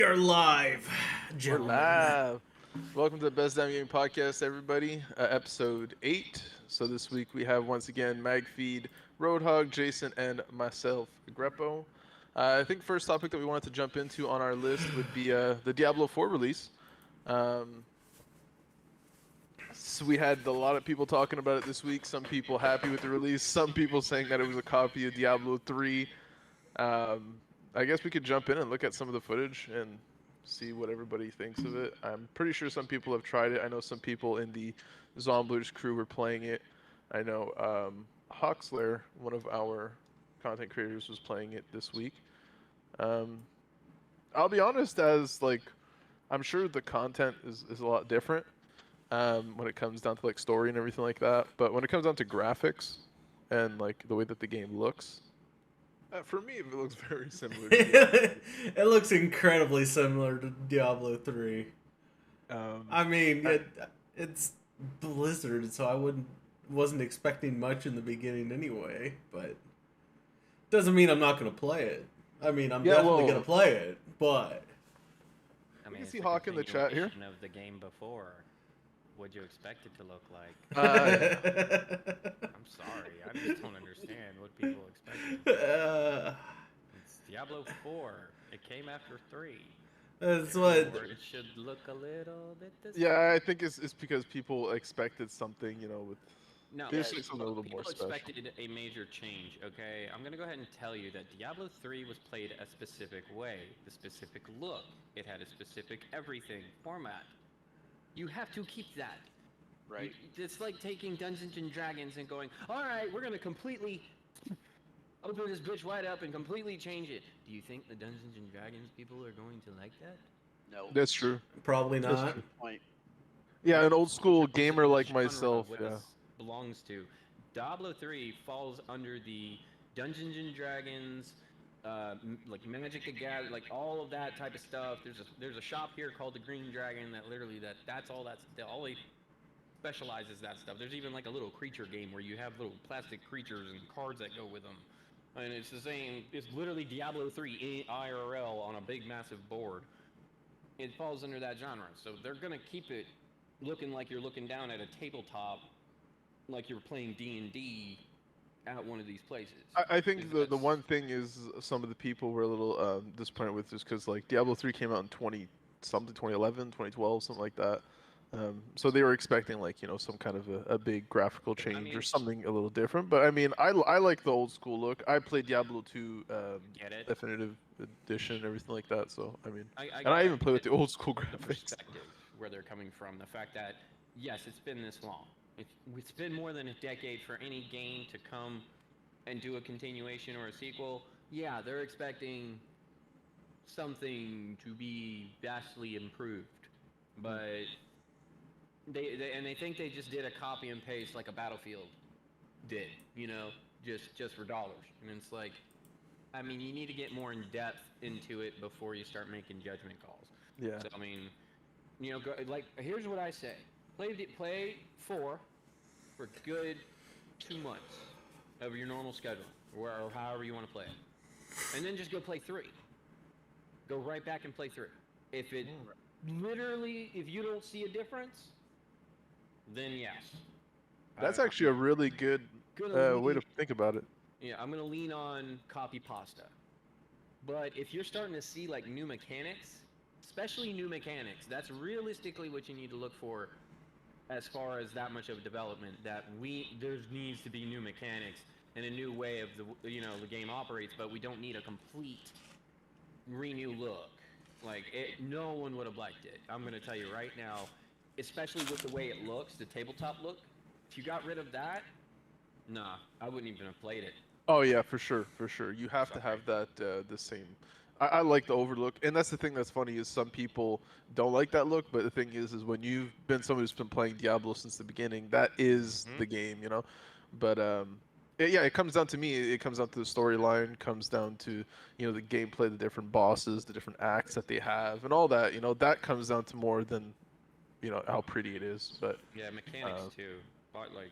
You're live, We're gentlemen. live. Welcome to the Best Damn Gaming Podcast, everybody. Episode 8. So this week we have once again Magfeed, Roadhog, Jason, and myself, Grepo. I think first topic that we wanted to jump into on our list would be the Diablo 4 release. Um, so we had a lot of people talking about it this week. Some people happy with the release. Some people saying that it was a copy of Diablo 3. Um, I guess we could jump in and look at some of the footage and see what everybody thinks of it. I'm pretty sure some people have tried it. I know some people in the Zomblers crew were playing it. I know Hawkslayer, one of our content creators, was playing it this week. Um, I'll be honest, as like I'm sure the content is a lot different when it comes down to like story and everything like that. But when it comes down to graphics and like the way that the game looks, for me, it looks very similar to Diablo. It looks incredibly similar to Diablo 3. Um, I mean, I, it's Blizzard, so I wasn't expecting much in the beginning anyway, but doesn't mean I'm not going to play it. I mean, I'm yeah, definitely going well, to play it, but I we mean, can it's see a Hawk in the chat here. continuation of the game before. What'd you expect it to look like? Uh, I'm sorry, I just don't understand what people expected. uh, It's Diablo 4. It came after 3. that's what. Therefore, it should look a little bit this way. yeah, I think it's because people expected something, with No, they just like something a little more people special. expected a major change, okay? I'm gonna go ahead and tell you that Diablo 3 was played a specific way, the specific look. It had a specific everything format. You have to keep that. Right. It's like taking Dungeons and Dragons and going, all right, we're gonna completely open this bitch wide up and completely change it. Do you think the Dungeons and Dragons people are going to like that? No, That's true. Probably That's not. true. point. Yeah, an old school Regardless gamer of the like genre of myself. what Yeah. this belongs to. Diablo 3 falls under the Dungeons and Dragons, like Magic the Gathering, like all of that type of stuff. There's a shop here called the Green Dragon that literally that's all all they specializes that stuff. There's even like a little creature game where you have little plastic creatures and cards that go with them. And it's the same. It's literally Diablo 3 IRL on a big massive board. It falls under that genre, so they're gonna keep it looking like you're looking down at a tabletop, like you're playing D&D at one of these places. I think the That's one thing is some of the people were a little disappointed with this because like Diablo 3 came out in 20 something 2011, 2012, something like that. So they were expecting like some kind of a big graphical I change or mean, something a little different. But I mean, I like the old school look. I played Diablo 2 get it. definitive edition and everything like that. So I mean, I and I get even play with it, the old school the graphics. perspective where they're coming from. The fact that yes, it's been this long. It's been more than a decade for any game to come and do a continuation or a sequel. Yeah, they're expecting something to be vastly improved, but they think they just did a copy and paste like a Battlefield did, just for dollars. And it's like, I mean, you need to get more in depth into it before you start making judgment calls. Yeah. So I mean, like here's what I say: play 4 for good 2 months of your normal schedule, or however you want to play it, and then just go play 3. Go right back and play 3. If it literally, if you don't see a difference, then yes. That's actually a really good way to think about it. Yeah, I'm gonna lean on copy pasta. But if you're starting to see like new mechanics, especially new mechanics, that's realistically what you need to look for as far as that much of development. That there needs to be new mechanics and a new way of the game operates, but we don't need a complete renew look. Like no one would have liked it. I'm gonna tell you right now, especially with the way it looks, the tabletop look. If you got rid of that, nah, I wouldn't even have played it. Oh yeah, for sure, for sure. You have to have that the same. I like the overlook, and that's the thing that's funny is some people don't like that look, but the thing is when you've been someone who's been playing Diablo since the beginning, that is the game. But yeah, it comes down to me. It comes down to the storyline, comes down to the gameplay, the different bosses, the different acts that they have, and all that. That comes down to more than how pretty it is. But yeah, mechanics too. But like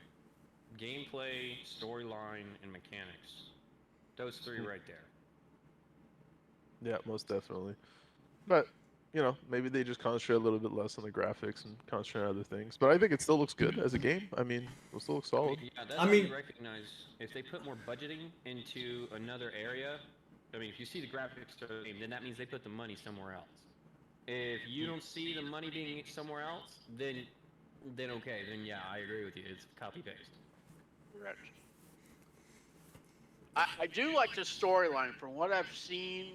gameplay, storyline, and mechanics. Those 3 right there. Yeah, most definitely. But you know, maybe they just concentrate a little bit less on the graphics and concentrate on other things. But I think it still looks good as a game. I mean, it still looks solid. Yeah, that's I how mean, you recognize if they put more budgeting into another area. I mean, if you see the graphics of the game, then that means they put the money somewhere else. If you don't see the money being somewhere else, then okay, then yeah, I agree with you. It's copy paste. Correct. I do like the storyline. From what I've seen,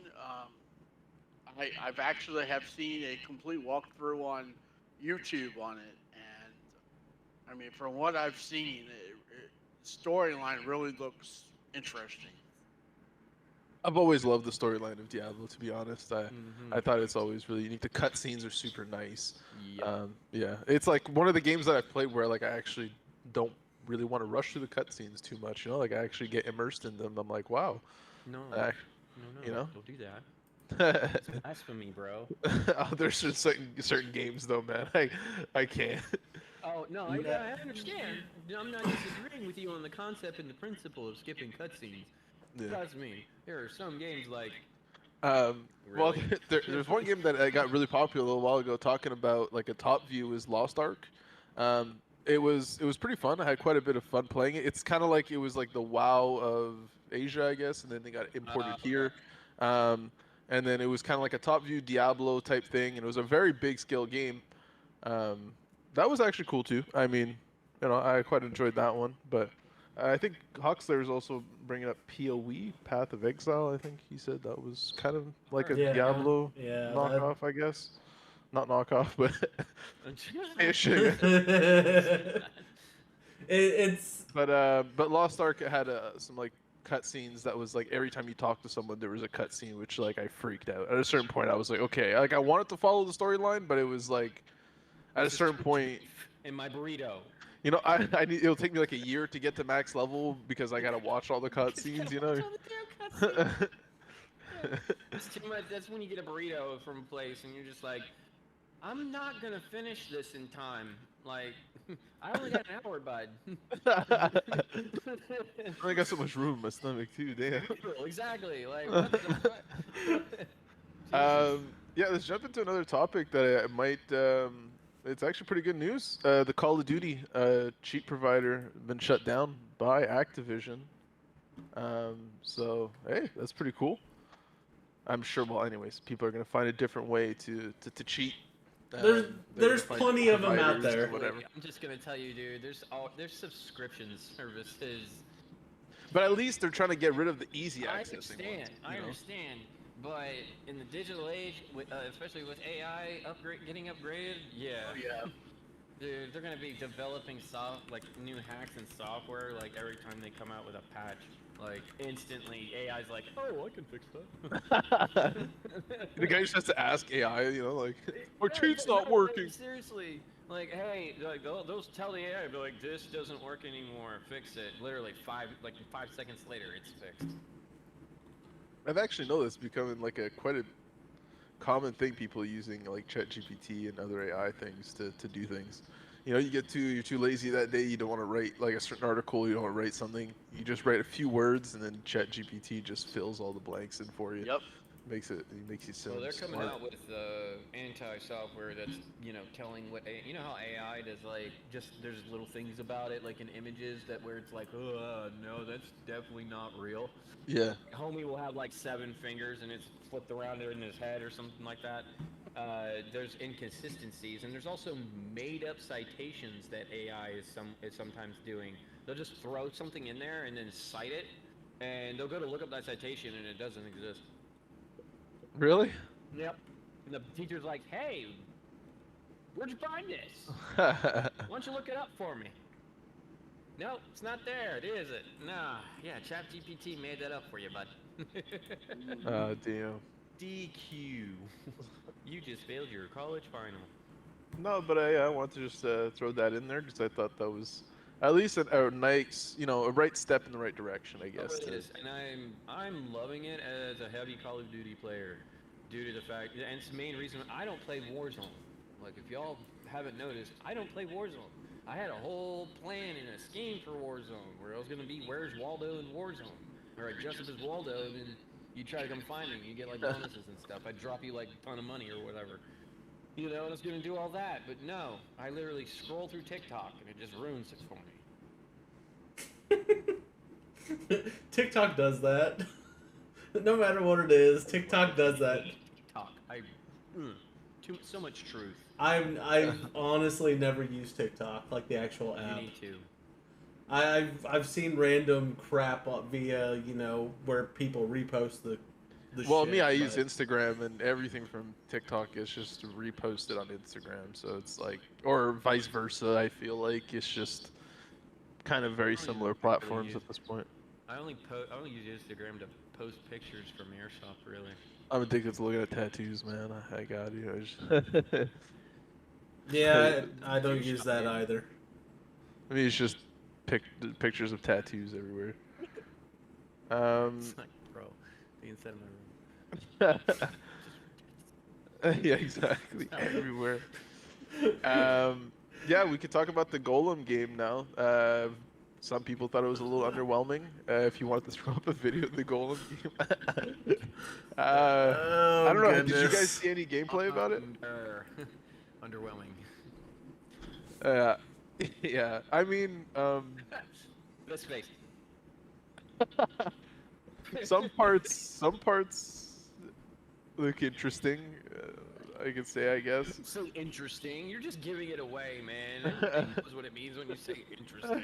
I've actually have seen a complete walkthrough on YouTube on it, and I mean, from what I've seen, storyline really looks interesting. I've always loved the storyline of Diablo. To be honest, I Mm-hmm. I thought it's always really unique. The cutscenes are super nice. Yep. Yeah, it's like one of the games that I've played where like I actually don't really want to rush through the cutscenes too much. You know, like I actually get immersed in them. I'm like, wow, No, I, no, you know? don't do that. oh, It's blasphemy, bro. there's just certain games though, man. I can't. Oh no, I understand. I'm not disagreeing with you on the concept and the principle of skipping cutscenes. Yeah. Trust me, there are some games like Well, Really? there's one game that got really popular a little while ago, talking about like a top view is Lost Ark. It was pretty fun. I had quite a bit of fun playing it. It's kind of like it was like the WoW of Asia, I guess, and then they got imported here. And then it was kind of like a top view Diablo type thing, and it was a very big scale game. Um, that was actually cool too. I mean, you know, I quite enjoyed that one. But I think Huxley was also bringing up PoE, Path of Exile. I think he said that was kind of like a Yeah, Diablo yeah, knockoff, I guess. Not knockoff, but ish. it's But Lost Ark had some like cutscenes that was like every time you talk to someone there was a cutscene, which like I freaked out. At a certain point, I was like, okay, like I wanted to follow the storyline, but it was like at a certain point, in my burrito. you know, I need, it'll take me like a year to get to max level because I gotta watch all the cutscenes, you know. It's too much. That's when you get a burrito from a place and you're just like, I'm not gonna finish this in time. Like, I only got an hour, bud. I got so much room in my stomach too. Damn. Exactly. Like, what the fuck? Yeah, let's jump into another topic that I might. It's actually pretty good news. The Call of Duty cheat provider been shut down by Activision. So hey, that's pretty cool. I'm sure. Well, anyways, people are gonna find a different way to cheat. They're gonna there's find plenty of them out providers, there. Whatever. I'm just gonna tell you, dude. There's subscription services. But at least they're trying to get rid of the easy I accessing understand. ones. I understand. But in the digital age, especially with AI getting upgraded, yeah. Oh yeah. Dude, they're gonna be developing new hacks and software like every time they come out with a patch. Like instantly, AI's like, oh, I can fix that. The guy just has to ask AI, you know, like, my Yeah, cheat's no, not working. Seriously, like, hey, like those tell the AI, be like, this doesn't work anymore. Fix it. Literally 5 seconds later, it's fixed. I've actually noticed becoming like quite a common thing, people using like ChatGPT and other AI things to do things. You know, you're too lazy that day, you don't want to write like a certain article, you don't want to write something. You just write a few words and then ChatGPT just fills all the blanks in for you. Yep. It makes you sound Well, they're coming smart. out with anti-software that's, telling you know how AI does, like, just there's little things about it, like in images where it's like, oh, no, that's definitely not real. Yeah. Homie will have like 7 fingers and it's flipped around in his head or something like that. There's inconsistencies, and there's also made-up citations that AI is sometimes doing. They'll just throw something in there and then cite it, and they'll go to look up that citation and it doesn't exist. Really? Yep. And the teacher's like, hey, where'd you find this? Why don't you look it up for me? Nope, it's not there. It isn't. Nah, yeah, ChatGPT made that up for you, bud. Oh, damn. DQ. You just failed your college final. No, but I want to just throw that in there because I thought that was at least a nice, you know, a right step in the right direction, I guess. Oh, it is, and I'm loving it as a heavy Call of Duty player, due to the fact, and it's the main reason I don't play Warzone. Like, if y'all haven't noticed, I don't play Warzone. I had a whole plan and a scheme for Warzone where I was gonna be Where's Waldo in Warzone, or I dress up as Waldo and You try to come find me, you get like bonuses and stuff. I drop you like a ton of money or whatever. You know, and I was gonna do all that, but no. I literally scroll through TikTok and it just ruins it for me. TikTok does that. No matter what it is, TikTok does that. TikTok, so much truth. I've honestly never used TikTok, like the actual You app. need to. I've seen random crap via, where people repost the Well, shit, me, I use but- Instagram, and everything from TikTok is just reposted on Instagram. So it's like, or vice versa. I feel like it's just kind of very similar platforms at this point. I only use Instagram to post pictures from airsoft. Really. I'm addicted to looking at tattoos, man. I got you. Yeah, I don't use that either. I mean, it's just pictures of tattoos everywhere. It's like, bro, the inside of my room. Yeah, exactly. Everywhere. Yeah, we could talk about the golem game now. Some people thought it was a little underwhelming. If you wanted to throw up a video of the golem game. I don't know. Did you guys see any gameplay about it? Underwhelming. Yeah. I mean, Let's face some parts look interesting. I could say, I guess. So interesting. You're just giving it away, man. Everybody knows what it means when you say interesting.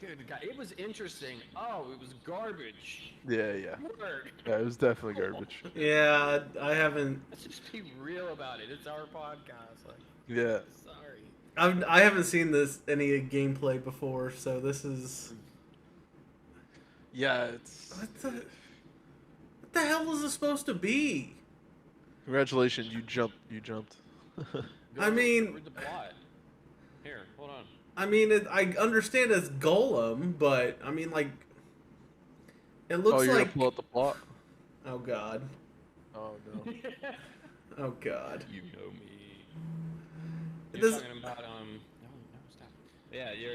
Good God, it was interesting. Oh, it was garbage. Yeah. Word. Yeah, it was definitely garbage. Yeah, I haven't. Let's just be real about it. It's our podcast. Like, Yeah. sorry. I haven't seen any gameplay before, so this is. Yeah, it's. What the hell was this supposed to be? Congratulations, you jumped. I mean- Read the plot. Here, hold on. I mean, I understand it's golem, but I mean, like, it looks Oh, you're like. gonna pull out the plot? Oh God. Oh no. Oh God. You know me. It You're doesn't- talking about no, stop. Yeah, you're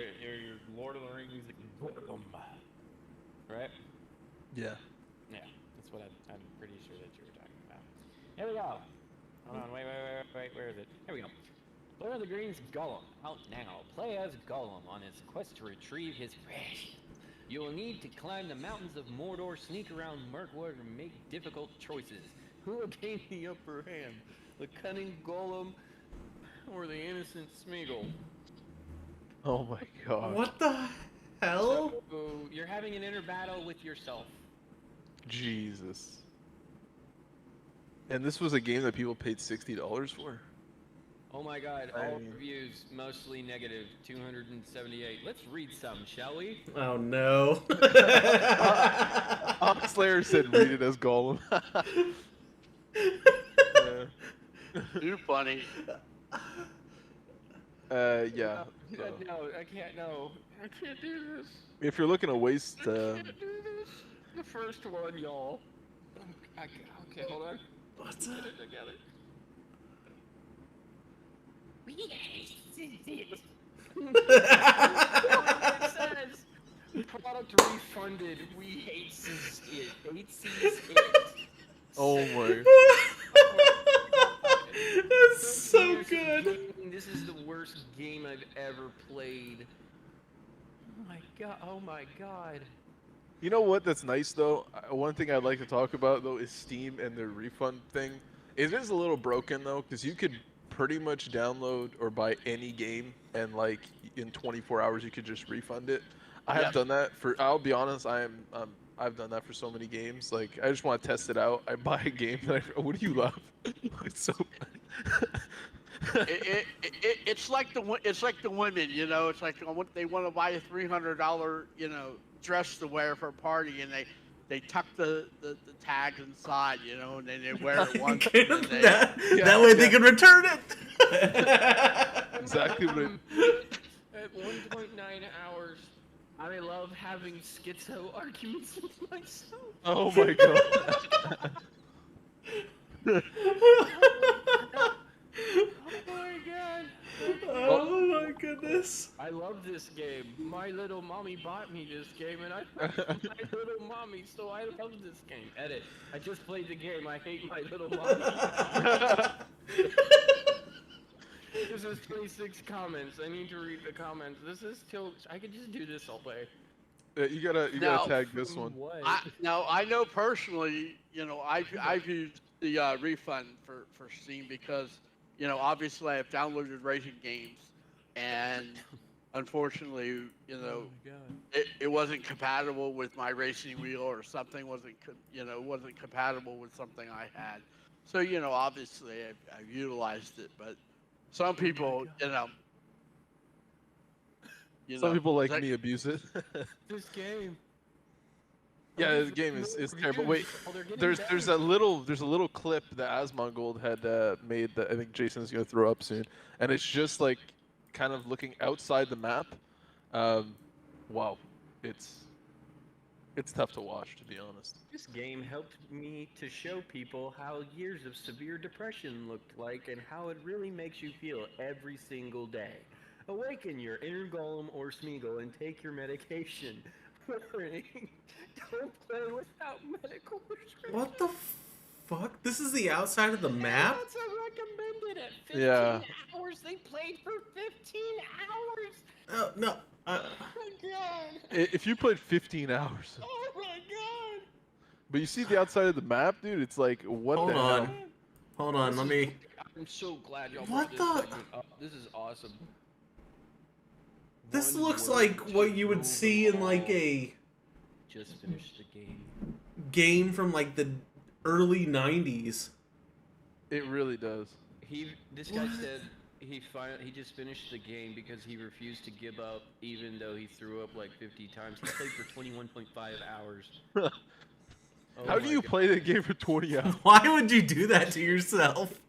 Lord of the Rings golem, right? Yeah. Yeah, that's what I'm pretty sure that you were talking about. Here we go. Hold on, wait, where is it? Here we go. Lord of the Green's Golem, out now. Play as Golem on his quest to retrieve his ration. You will need to climb the mountains of Mordor, sneak around Mirkwood, and make difficult choices. Who will gain the upper hand? The cunning Golem or the innocent Smeagol? Oh my god. What the hell? So, you're having an inner battle with yourself. Jesus. And this was a game that people paid $60 for? Oh my god, I all mean- reviews mostly negative, 278. Let's read some, shall we? Oh no. Oxlayer said read it as Golem. Yeah. You funny. Yeah. So, No, I can't, no. I can't do this. if you're looking to waste, I can't do this. The first one, y'all. Okay, hold on. What's Get that? it together. We hate it. It says, product refunded. We hate it. Hates it. oh my. That's so Years of good. gaming, this is the worst game I've ever played. Oh my god. Oh my god. You know what? That's nice though. One thing I'd like to talk about though is Steam and their refund thing. It is a little broken though, because you could pretty much download or buy any game and like in 24 hours you could just refund it. I have Yep. done that for. I'll be honest. I've done that for so many games. Like I just want to test it out. I buy a game. And what do you love? It's so. It's like the women, you know. It's like they want to buy a $300, dress to wear for a party, and they tuck the tags inside, and then they wear it once. And then they, that way they can return it. Exactly what At 1.9 hours, I love having schizo arguments with myself. Oh my god. Oh my god. Oh my goodness. I I love this game. My little mommy bought me this game, and I love my little mommy, so I love this game. Edit. I just played the game. I hate my little mommy. This is 26 comments. I need to read the comments. This is till I could just do this all day. You gotta tag this one. What? Now I know personally, you know, I've used the refund for Steam because, you know, obviously I've downloaded racing games, and unfortunately, you know, it wasn't compatible with my racing wheel, or something wasn't compatible with something I had. So, you know, obviously I've utilized it, but some people, Some people like me abuse it. This game. Yeah, the game is terrible. Wait, there's a little clip that Asmongold had made that I think Jason's gonna throw up soon, and it's just like kind of looking outside the map. Wow, it's tough to watch, to be honest. This game helped me to show people how years of severe depression looked like and how it really makes you feel every single day. Awaken your inner golem or Smeagol and take your medication. Warning, don't play without medical prescription. What the fuck? This is the outside of the map? That's recommended at 15 hours. They played for 15 hours. Oh, no. Oh my god. If you played 15 hours. Oh my god. But you see the outside of the map, dude. It's like what Hold the on. hell? Hold on, let me... I'm so glad y'all What brought this the- segment up. This is awesome. This One looks word like to what you would see in like overall. a Just finished the game. game from like the early 90s. It really does. This guy What? said he just finished the game because he refused to give up, even though he threw up like 50 times. He played for 21.5 hours. How do you play the game for 20 hours? Why would you do that to yourself?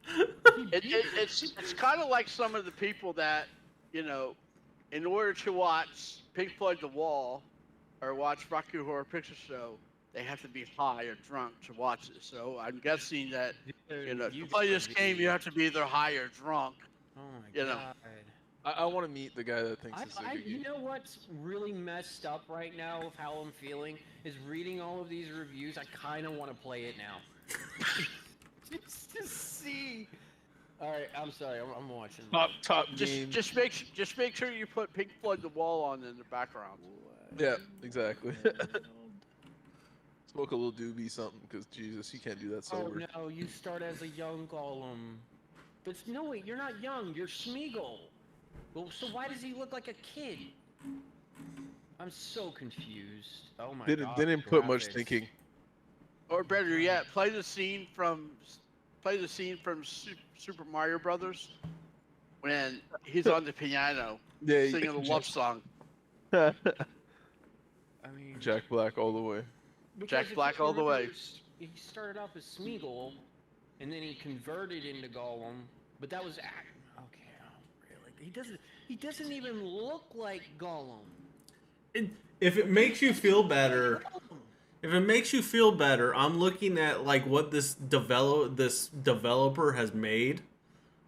It's kind of like some of the people that, you know, in order to watch Pink Floyd The Wall or watch Rocky Horror Picture Show, they have to be high or drunk to watch it. So I'm guessing that, you know, to play this game, you have to be either high or drunk. Oh my You know. god. I want to meet the guy that thinks it's a good You game. know what's really messed up right now of how I'm feeling is reading all of these reviews. I kind of want to play it now. Just to see. All right, I'm sorry. I'm watching. Top game. Just make sure you put Pink Floyd The Wall on in the background. Yeah, exactly. Smoke a little doobie something, because Jesus, you can't do that sober. Oh no, you start as a young golem. But no, wait, you're not young. You're Smeagol. Well, so why does he look like a kid? I'm so confused. Oh my god. Didn't put much graphics. thinking. Or better yet, play the scene from Super Mario Brothers when he's on the piano Yeah, singing a love song. I mean, Jack Black all the way. because Jack if Black you all the way. remember, He started off as Smeagol, and then he converted into Golem. But that was okay. Really, he doesn't even look like Golem. If it makes you feel better, I'm looking at like what this developer has made.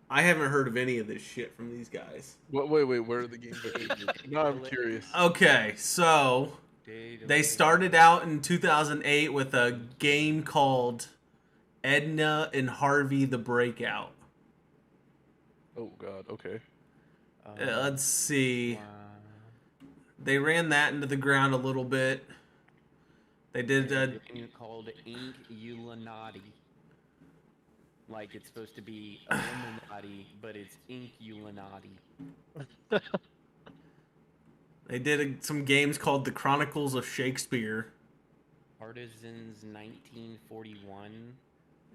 I haven't heard of any of this shit from these guys. Wait, where are the games? Now I'm curious. Okay, so they started out in 2008 with a game called Edna and Harvey the Breakout. Oh God. Okay. Let's see. Wow. They ran that into the ground a little bit. They did There's a game called Ink Illuminati. Like it's supposed to be Illuminati, but it's Ink Illuminati. They did some games called The Chronicles of Shakespeare. Artisans 1941.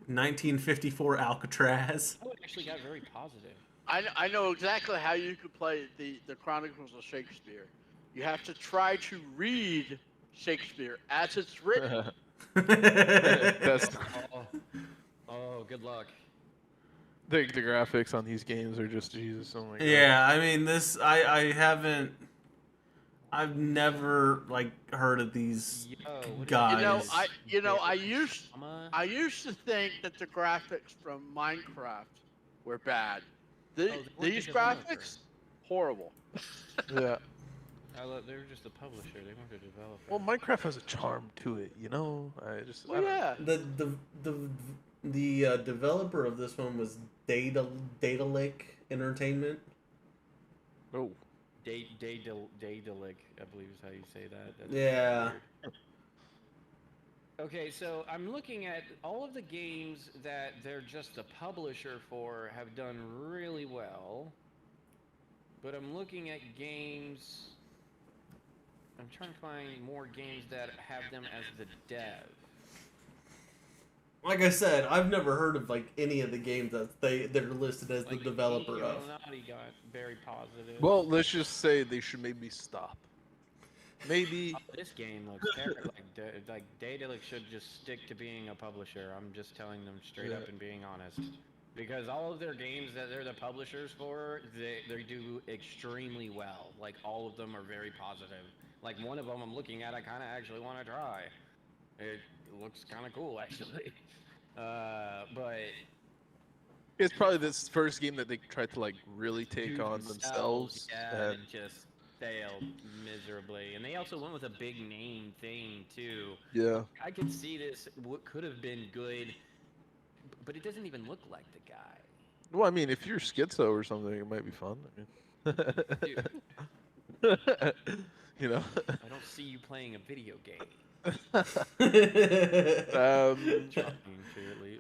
1954 Alcatraz. Oh, it actually got very positive. I know exactly how you could play the Chronicles of Shakespeare. You have to try to read Shakespeare as it's written. That's Oh, good luck. the graphics on these games are just Jesus. Oh my God. Yeah, I mean this. I've never like heard of these Yo, what guys. I used to think that the graphics from Minecraft were bad. they weren't These the developer. graphics, horrible. Yeah. They're just a publisher. They weren't a developer. Well, Minecraft has a charm to it, you know. I Well, yeah. The developer of this one was Datalic Entertainment. Oh. Daedalic, I believe is how you say that. That's Yeah. weird. Okay, so I'm looking at all of the games that they're just a publisher for have done really well. But I'm looking at games. I'm trying to find more games that have them as the dev. Like I said, I've never heard of like any of the games that they're listed as Like the developer of. Illuminati got very positive. Well, let's just say they should maybe stop. Maybe. Oh, this game looks terrible. Like Daedalic should just stick to being a publisher. I'm just telling them straight up and being honest. Because all of their games that they're the publishers for, they do extremely well. Like all of them are very positive. Like one of them I'm looking at, I kind of actually want to try. It looks kind of cool actually. But It's probably this first game that they tried to like really take on themselves. Yeah, and just failed miserably. And they also went with a big name thing too. Yeah. I could see this. What could have been good, but it doesn't even look like the guy. Well, I mean, if you're schizo or something, it might be fun. I mean. You know. I don't see you playing a video game.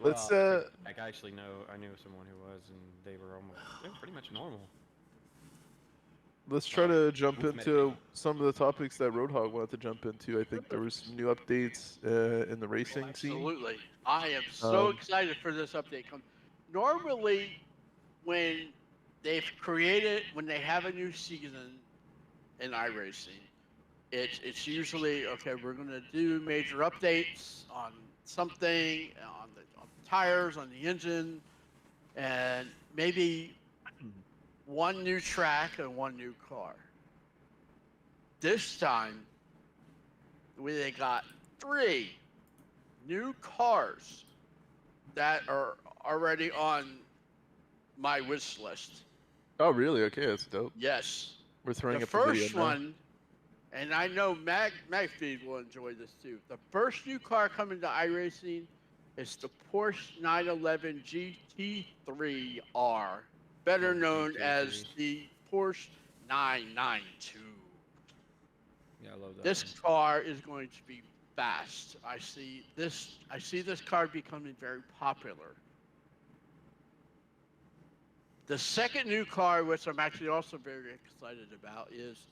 Let's I actually know. I knew someone who was, and they were pretty much normal. Let's try to jump into some of the topics that Roadhog wanted to jump into. I think there was some new updates in the racing scene. Absolutely. I am so excited for this update. Normally, when they have a new season in iRacing, it's usually, okay, we're going to do major updates on something, on the tires, on the engine, and maybe one new track and one new car. This time, they got 3 new cars that are already on my wish list. Oh, really? Okay, that's dope. Yes. We're throwing the up the video first now. one, and I know Magfeed will enjoy this too. The first new car coming to iRacing is the Porsche 911 GT3R, better known as the Porsche 992. Yeah, I love that. This car is going to be fast. I see this car becoming very popular. The second new car, which I'm actually also very excited about, is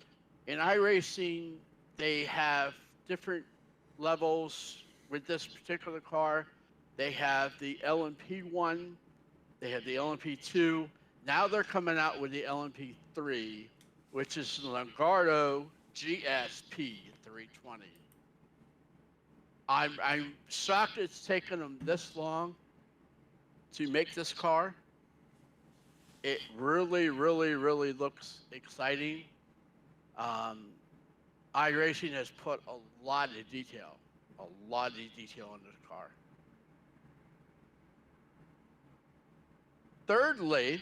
in iRacing, they have different levels with this particular car. They have the LMP1, they have the LMP2. Now they're coming out with the LMP3, which is the Langardo GSP 320. I'm shocked it's taken them this long to make this car. It really, really, really looks exciting. iRacing has put a lot of detail in this car. Thirdly,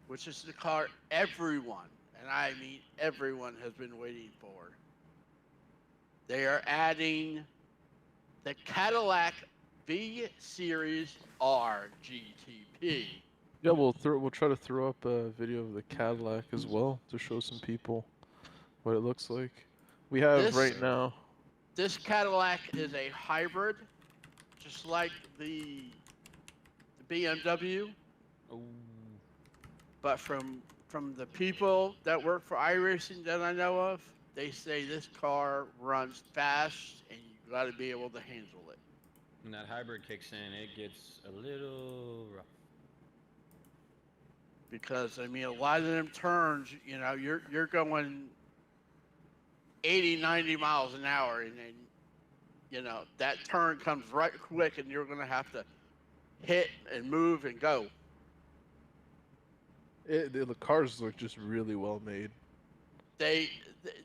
which is the car everyone, and I mean everyone, has been waiting for. They are adding the Cadillac V Series R GTP. Yeah, we'll try to throw up a video of the Cadillac as well to show some people what it looks like. We have right now. This Cadillac is a hybrid, just like the BMW. Oh. But from the people that work for iRacing that I know of, they say this car runs fast and you got to be able to handle it. When that hybrid kicks in, it gets a little rough. Because I mean, a lot of them turns, you know, you're going 80, 90 miles an hour, and then, you know, that turn comes right quick, and you're gonna have to hit and move and go. The cars look just really well made. They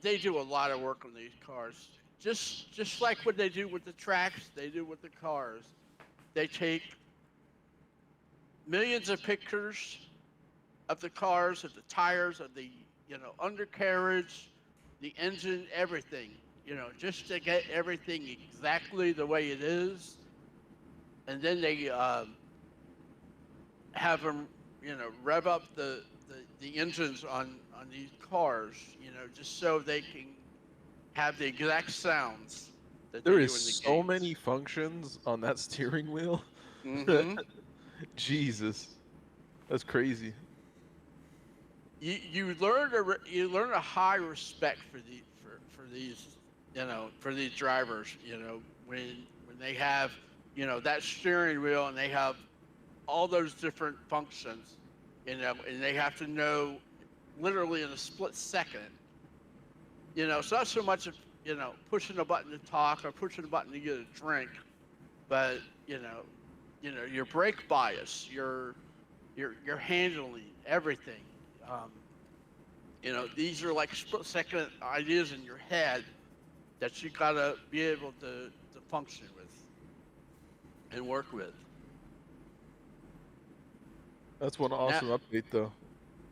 do a lot of work on these cars, just like what they do with the tracks, they do with the cars. They take millions of pictures of the cars, of the tires, of the undercarriage, the engine, everything. Just to get everything exactly the way it is, and then they have them, rev up the engines on these cars, just so they can have the exact sounds that they There do is in the so games. many functions on that steering wheel. Mm-hmm. Jesus, that's crazy. You learn a high respect for these for these drivers, when they have that steering wheel, and they have all those different functions, and they have to know literally in a split second. It's not so much of pushing a button to talk or pushing a button to get a drink, but your brake bias, your handling, everything. Um, these are like split second ideas in your head that you gotta be able to function with and work with. That's one Now, awesome update, though.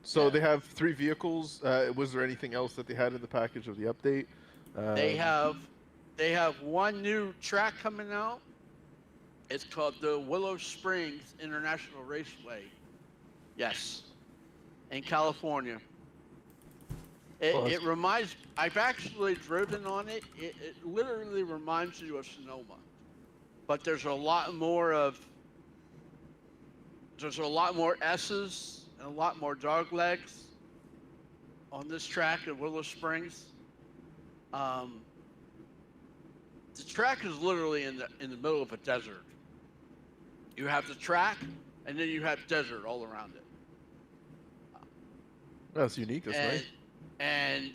So yeah, they have 3 vehicles. Was there anything else that they had in the package of the update? they Um, have they have one new track coming out. It's called the Willow Springs International Raceway. Yes, in California. well, It reminds. I've actually driven on it. It literally reminds you of Sonoma, but there's a lot more S's and a lot more dog legs on this track at Willow Springs. Um, the track is literally in the middle of a desert. You have the track, and then you have desert all around it. that's unique. That's And nice. and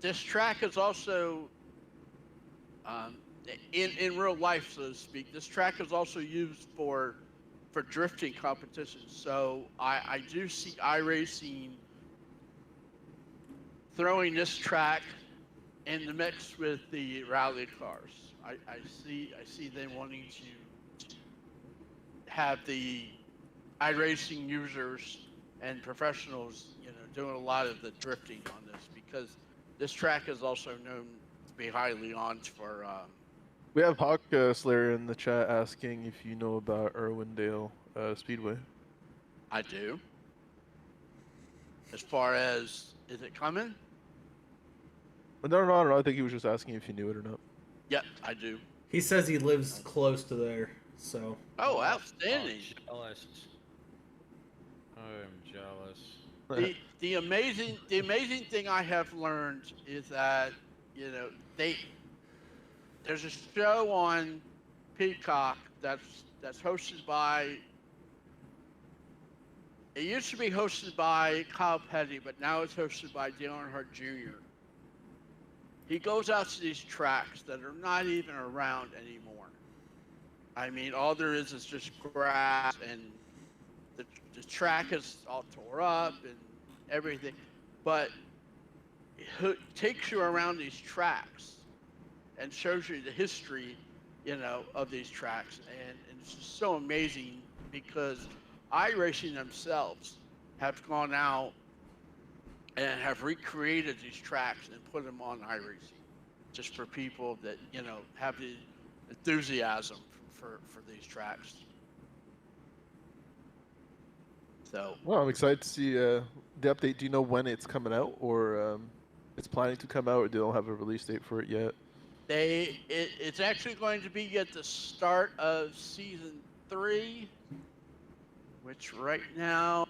this track is also um, in real life, so to speak. This track is also used for drifting competitions. So I do see iRacing throwing this track in the mix with the rally cars. I see them wanting to have the iRacing users and professionals, doing a lot of the drifting on this, because this track is also known to be highly on for. We have Hawk Slayer in the chat asking if you know about Irwindale Speedway. I do. As far as, is it coming? No. I think he was just asking if you knew it or not. Yep, I do. He says he lives close to there, so Oh, Oh, outstanding. jealous. I'm jealous. The amazing thing I have learned is that they there's a show on Peacock that's hosted by. It used to be hosted by Kyle Petty, but now it's hosted by Dale Earnhardt Jr. He goes out to these tracks that are not even around anymore. I mean, all there is just grass, and the track is all tore up and everything. But it takes you around these tracks and shows you the history, of these tracks. And it's just so amazing, because iRacing themselves have gone out and have recreated these tracks and put them on iRacing, just for people that have the enthusiasm for these tracks. So Well, I'm excited to see the update. Do you know when it's coming out, or it's planning to come out, or they don't have a release date for it yet? it's actually going to be at the start of season 3, which right now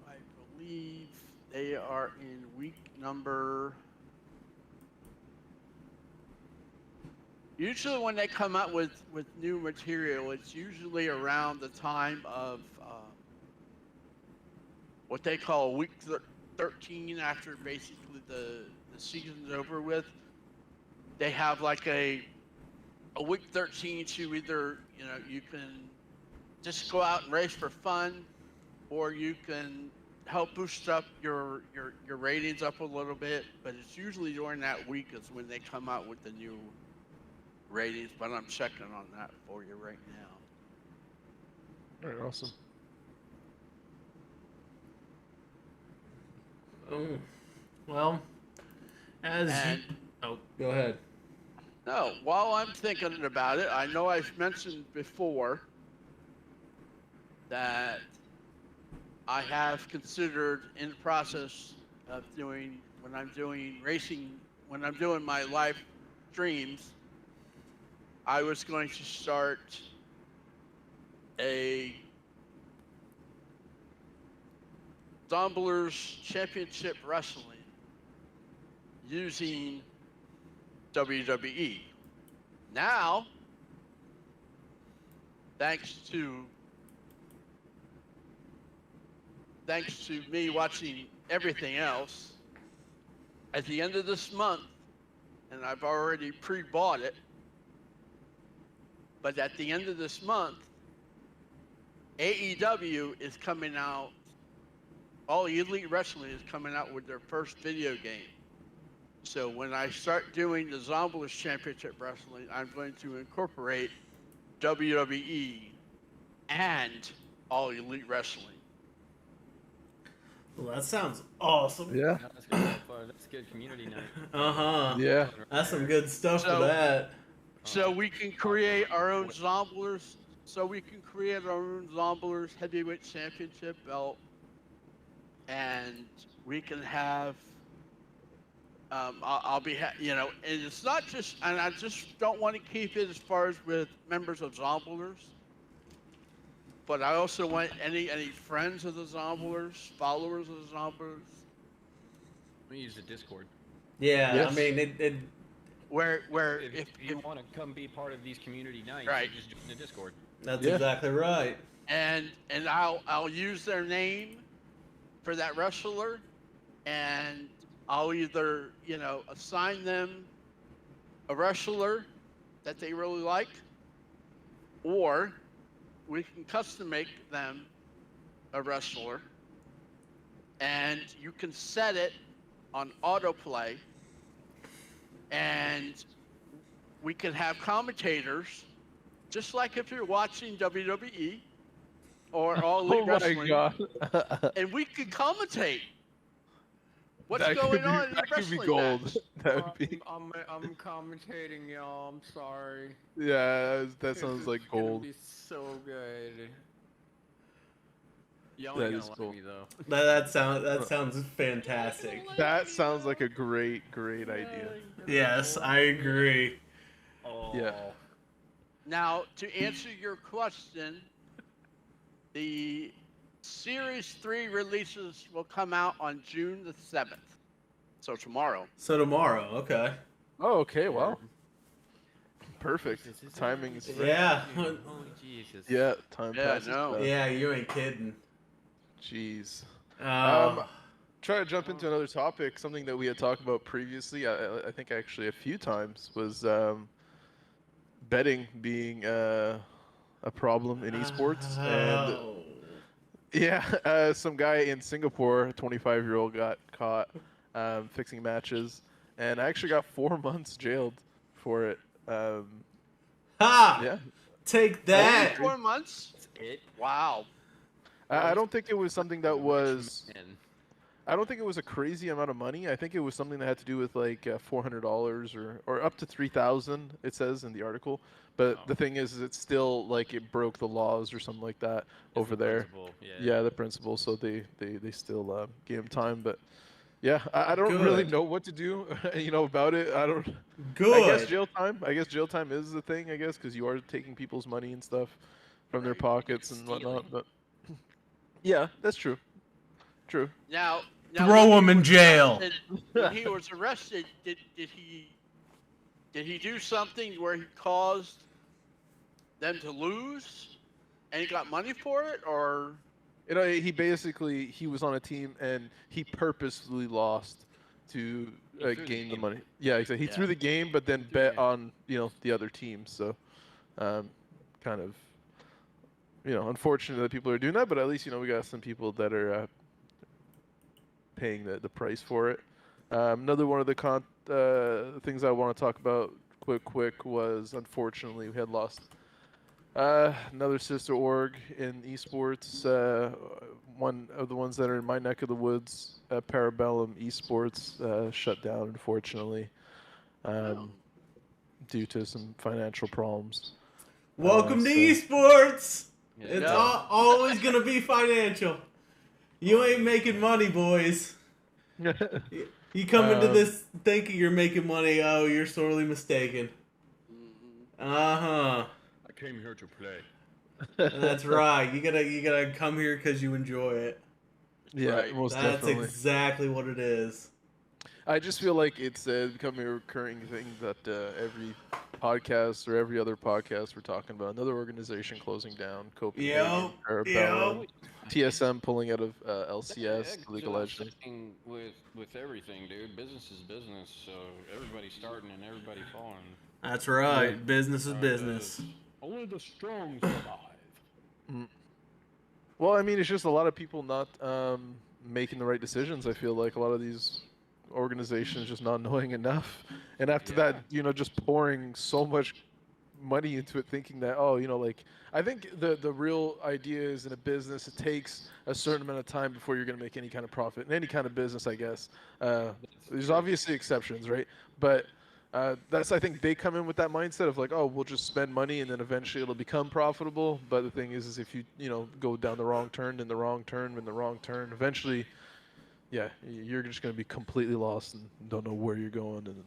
I believe they are in week number. Usually when they come out with new material, it's usually around the time of what they call week 13, after basically the season's over with. They have like a week 13 to either, you can just go out and race for fun, or you can help boost up your ratings up a little bit. But it's usually during that week is when they come out with the new ratings. But I'm checking on that for you right now. All right, awesome. Oh, well, as And you... Oh, go ahead. no, while I'm thinking about it, I know I've mentioned before that I have considered in the process of doing, when I'm doing racing, when I'm doing my live streams, I was going to start a Zomblers Championship Wrestling using WWE. Now, thanks to me watching everything else, at the end of this month, and I've already pre-bought it, but at the end of this month, AEW is coming out, All Elite Wrestling is coming out with their first video game. So when I start doing the Zomblers Championship Wrestling, I'm going to incorporate WWE and All Elite Wrestling. Well, that sounds awesome. Yeah. No, that's good. That's good community night. Uh-huh. Yeah. That's some good stuff for that. So we can create our own Zomblers. So we can create our own Zomblers Heavyweight Championship belt, and we can have. I'll be, you know, and it's not just, and I just don't want to keep it as far as with members of Zomblers, but I also want any friends of the Zomblers, followers of the Zomblers. We use the Discord. Yeah, Yes. I mean, it Where If you want to come be part of these community nights, Right. you just join the Discord. that's Yeah. exactly right. and I'll use their name for that wrestler, and I'll either, you know, assign them a wrestler that they really like, or we can custom make them a wrestler, and you can set it on autoplay, and we can have commentators, just like if you're watching WWE or All Elite Oh my Wrestling, god. and we can commentate what's That could going be- on in the that could be wrestling gold. match. That would be. I'm commentating, y'all. I'm sorry. Yeah, that sounds like It's gonna gold. be so good. Y'all That ain't is gonna cool. like me though. That sounds fantastic. That sounds like a great idea. Yes, I agree. Oh. Yeah. Now, to answer your question, the Series 3 releases will come out on June the 7th. So tomorrow. So tomorrow, okay. Oh, okay. Well, perfect. This is Timing's it. right. Yeah. Oh Jesus. Yeah, time Yeah, passes. no. fast. Yeah, you ain't kidding. Jeez. Oh. Try to jump into another topic. Something that we had talked about previously. I think actually a few times was betting being a problem in esports, and Oh. yeah, some guy in Singapore, a 25-year-old, got caught fixing matches, and I actually got 4 months jailed for it. Ha! Yeah, Take that! 4 months? That's it. Wow. I don't think it was something that was. Man. I don't think it was a crazy amount of money. I think it was something that had to do with like $400 or up to 3,000. It says in the article. But Oh. the thing is it's still like it broke the laws or something like that It's over the there. principle, Yeah, the principal. So they still gave him time. But yeah, I don't really Good. know what to do, about it. I don't. Good. I guess jail time. I guess jail time is the thing. I guess because you are taking people's money and stuff from their Right, pockets and stealing. whatnot. But yeah, that's true. True. Now Throw when him he in was jail. arrested- When he was arrested, did he do something where he caused them to lose, and he got money for it, or? He was on a team and he purposely lost to He threw the gain the game. money. Yeah, exactly. He Yeah. threw the game, but then Threw the bet game. on the other team. So, kind of, unfortunate that people are doing that. But at least we got some people that are paying the price for it. Another one of the things I want to talk about quick was unfortunately we had lost Another sister org in esports. One of the ones that are in my neck of the woods, Parabellum Esports, shut down unfortunately, due to some financial problems. Welcome to so- esports. Yeah. It's Yeah. always gonna be financial. You ain't making money, boys. You come into this thinking you're making money. Oh, you're sorely mistaken. Uh-huh. I came here to play. That's right. You gotta come here because you enjoy it. Yeah, Right. most That's definitely. exactly what it is. I just feel like it's becoming a recurring thing that every podcast or every other podcast we're talking about another organization closing down, Copenhagen, Yep, Parabellum, yep. TSM pulling out of LCS, League of Legends. Exhausting with everything, dude. Business is business, so everybody's starting and everybody falling. That's right. Yeah. Business is business. Only the strong survive. Well, I mean, it's just a lot of people not making the right decisions. I feel like a lot of these organizations just not knowing enough, and after that, just pouring so much money into it, thinking that like I think the real idea is in a business, it takes a certain amount of time before you're going to make any kind of profit in any kind of business, I guess. There's obviously exceptions, right? But I think they come in with that mindset of like, oh, we'll just spend money and then eventually it'll become profitable. But the thing is if you go down the wrong turn, in the wrong turn, eventually, yeah, you're just going to be completely lost and don't know where you're going. And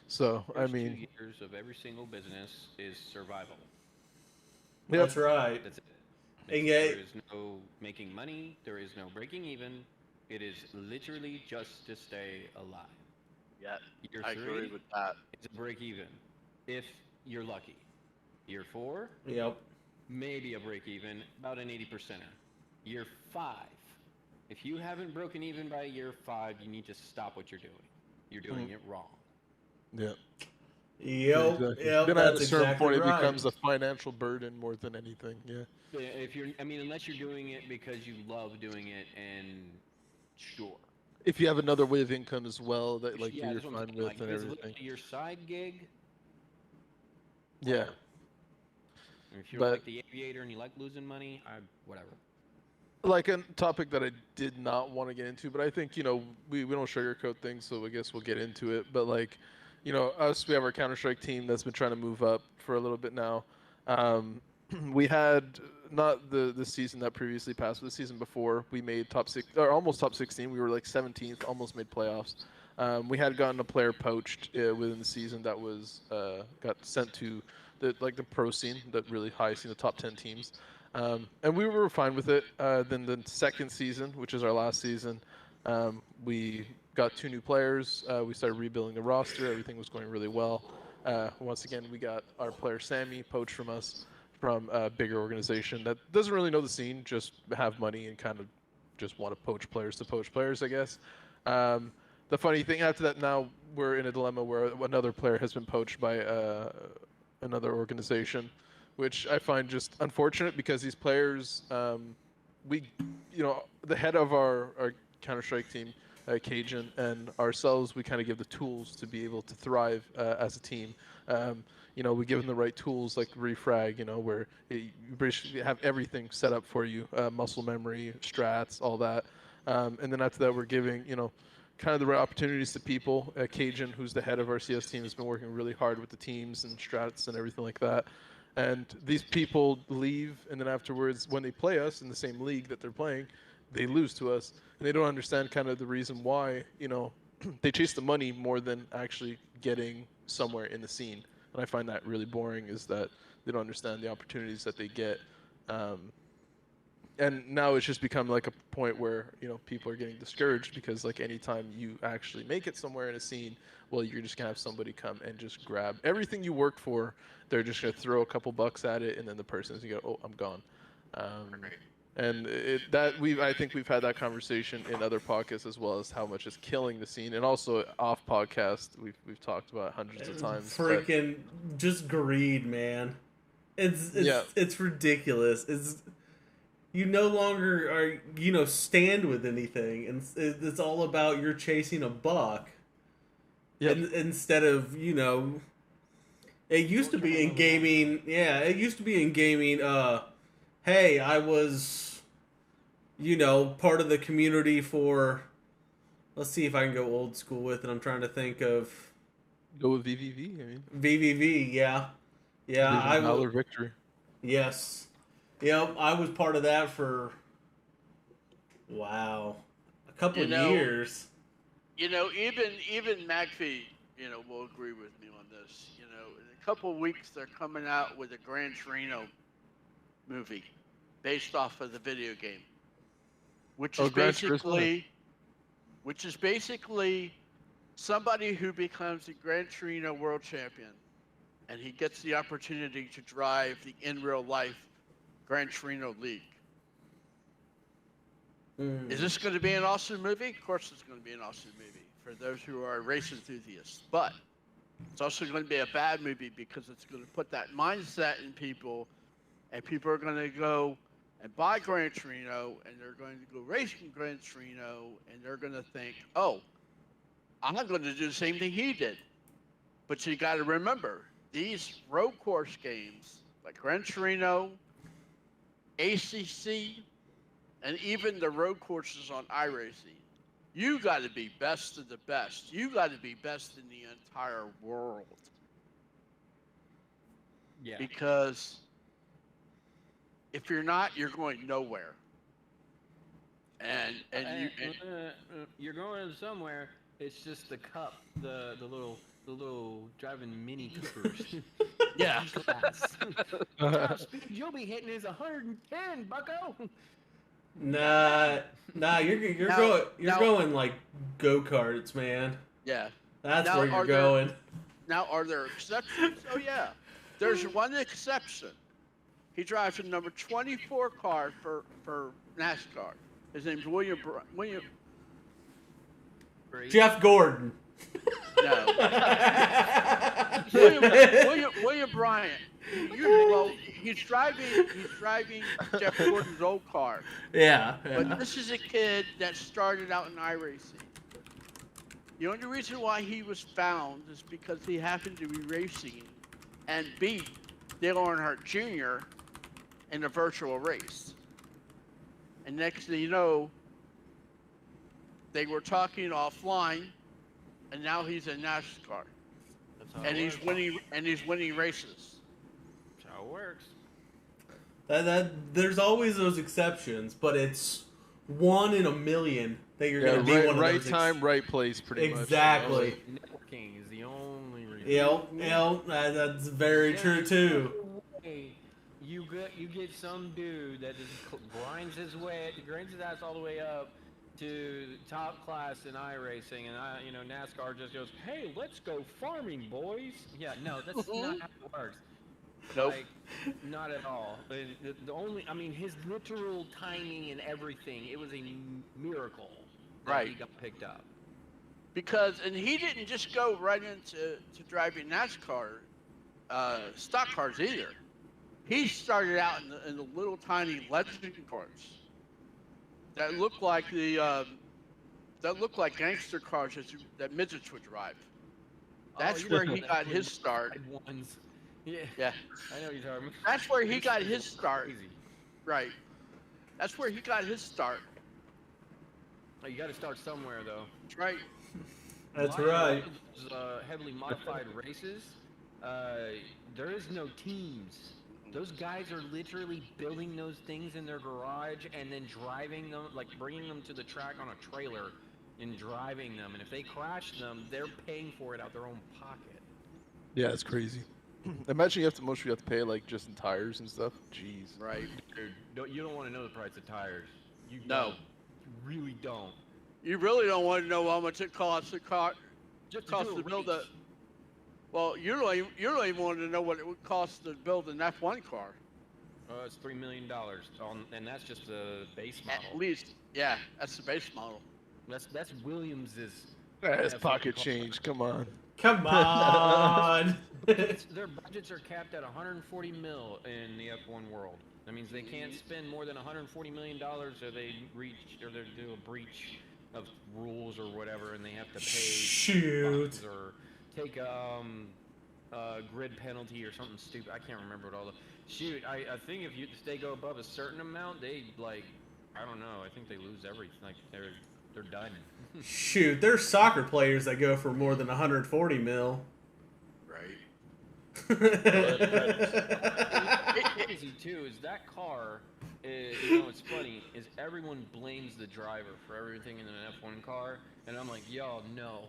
so, First I mean, 2 years of every single business is survival. yep. That's right. That's it. And yet- There is no making money. There is no breaking even. It is literally just to stay alive. Yeah, Year I 3, agree with that. it's a break even, if you're lucky. Year 4, Yep. maybe a break even, about an 80%er. Year 5, if you haven't broken even by year 5, you need to stop what you're doing. You're doing it wrong. Yeah. Yep. Exactly. Yep. Then at That's a certain exactly point, right. it becomes a financial burden more than anything. Yeah. If you're, unless you're doing it because you love doing it, and sure. If you have another way of income as well that like Yeah, you're that's what I'm fine saying. with Like, and if it's everything. literally your side gig, Yeah. whatever. If you're But- like the aviator and you like losing money, whatever. Like a topic that I did not want to get into, but I think, we don't sugarcoat things, so I guess we'll get into it. But like, we have our Counter-Strike team that's been trying to move up for a little bit now. We had not the season that previously passed, but the season before, we made top 6 or almost top 16. We were like 17th, almost made playoffs. We had gotten a player poached within the season that was got sent to the pro scene, that really high scene, the top 10 teams. And we were fine with it. Then the second season, which is our last season, we got 2 new players. We started rebuilding the roster. Everything was going really well. Once again, we got our player Sammy poached from us, from a bigger organization that doesn't really know the scene, just have money and kind of just want to poach players, I guess. The funny thing, after that, now we're in a dilemma where another player has been poached by another organization, which I find just unfortunate because these players, the head of our Counter-Strike team, Cajun, and ourselves, we kind of give the tools to be able to thrive as a team. We give them the right tools like refrag, where you basically have everything set up for you, muscle memory, strats, all that. And then after that, we're giving, kind of the right opportunities to people. Cajun, who's the head of our CS team, has been working really hard with the teams and strats and everything like that. And these people leave, and then afterwards, when they play us in the same league that they're playing, they lose to us, and they don't understand kind of the reason why. They chase the money more than actually getting somewhere in the scene. And I find that really boring, is that they don't understand the opportunities that they get. And now it's just become like a point where people are getting discouraged because like anytime you actually make it somewhere in a scene, well, you're just gonna have somebody come and just grab everything you worked for. They're just gonna throw a couple bucks at it, and then the person's gonna go, "Oh, I'm gone." And I think we've had that conversation in other podcasts as well, as how much it's killing the scene, and also off podcast we've talked about hundreds of times. Freaking just greed, man. It's ridiculous. You no longer are stand with anything, and it's all about you're chasing a buck. Yep. Instead of It used to be in gaming. Yeah, it used to be in gaming. Hey, I was, part of the community for. Let's see if I can go old school with it. I'm trying to think of. Go with VVV. I mean, VVV. Yeah, yeah. Valor Victory. Yes. Yep, I was part of that for. Wow, a couple of years. Even Magfeed, will agree with me on this. In a couple of weeks they're coming out with a Gran Torino movie based off of the video game, which is basically somebody who becomes the Gran Torino world champion, and he gets the opportunity to drive the in real life Gran Torino League. Is this going to be an awesome movie? Of course it's going to be an awesome movie for those who are race enthusiasts. But it's also going to be a bad movie because it's going to put that mindset in people, and people are going to go and buy Gran Torino, and they're going to go racing Gran Torino, and they're going to think, oh, I'm not going to do the same thing he did. But you got to remember, these road course games like Gran Torino, ACC, and even the road courses on iRacing, you got to be best of the best. You got to be best in the entire world. Yeah. Because if you're not, you're going nowhere. And you're going somewhere. It's just the cup, the little driving Mini Coopers. Yeah. Top speed you'll be hitting is 110, bucko. Nah, you're going like go-karts, man. Yeah. That's where you're going. Now, are there exceptions? Oh yeah, there's one exception. He drives a number 24 car for NASCAR. His name's William. Jeff Gordon. No. William Bryant. He's driving Jeff Gordon's old car. Yeah. But this is a kid that started out in iRacing. The only reason why he was found is because he happened to be racing and beat Dale Earnhardt Jr. in a virtual race. And next thing you know, they were talking offline, and now he's in NASCAR. And he's winning races. That's how it works. There's always those exceptions, but it's 1 in a million that you're going to be one of those. Right time, right place, pretty much. Exactly. Networking is the only reason. Yep, that's very true too. You get some dude that just grinds his ass all the way up to top class in iRacing, and NASCAR just goes, "Hey, let's go farming, boys." Yeah, no, that's not how it works. Nope. Like, not at all. His literal timing and everything, it was a miracle that he got picked up. And he didn't just go right into driving NASCAR stock cars either. He started out in the little tiny legend cars that looked like gangster cars that midgets would drive. That's where he got his start. Yeah. I know what you're talking about. That's where he got his start. Right. That's where he got his start. Oh, you got to start somewhere, though. That's right. That's right. Heavily modified races. There is no teams. Those guys are literally building those things in their garage and then driving them, like bringing them to the track on a trailer and driving them. And if they crash them, they're paying for it out their own pocket. Yeah, it's crazy. Imagine you have to pay like just in tires and stuff. Jeez. Right. Dude, you don't want to know the price of tires. You really don't. You really don't want to know how much it costs to build a. Well, you don't even want to know what it would cost to build an F1 car. It's $3 million, and that's just the base model. At least, yeah, that's the base model. That's Williams's. That's pocket change. Come on. Come on. Their budgets are capped at 140 mil in the F1 world. That means they can't spend more than 140 million dollars, or they do a breach of rules or whatever, and they have to pay Shoot. or take grid penalty or something stupid. I can't remember what all the shoot. I think if they go above a certain amount, they like I don't know. I think they lose everything. Like they're done. Shoot, there's soccer players that go for more than 140 mil. Right. Crazy too is that car. You know, it's funny is everyone blames the driver for everything in an F1 car, and I'm like, y'all no.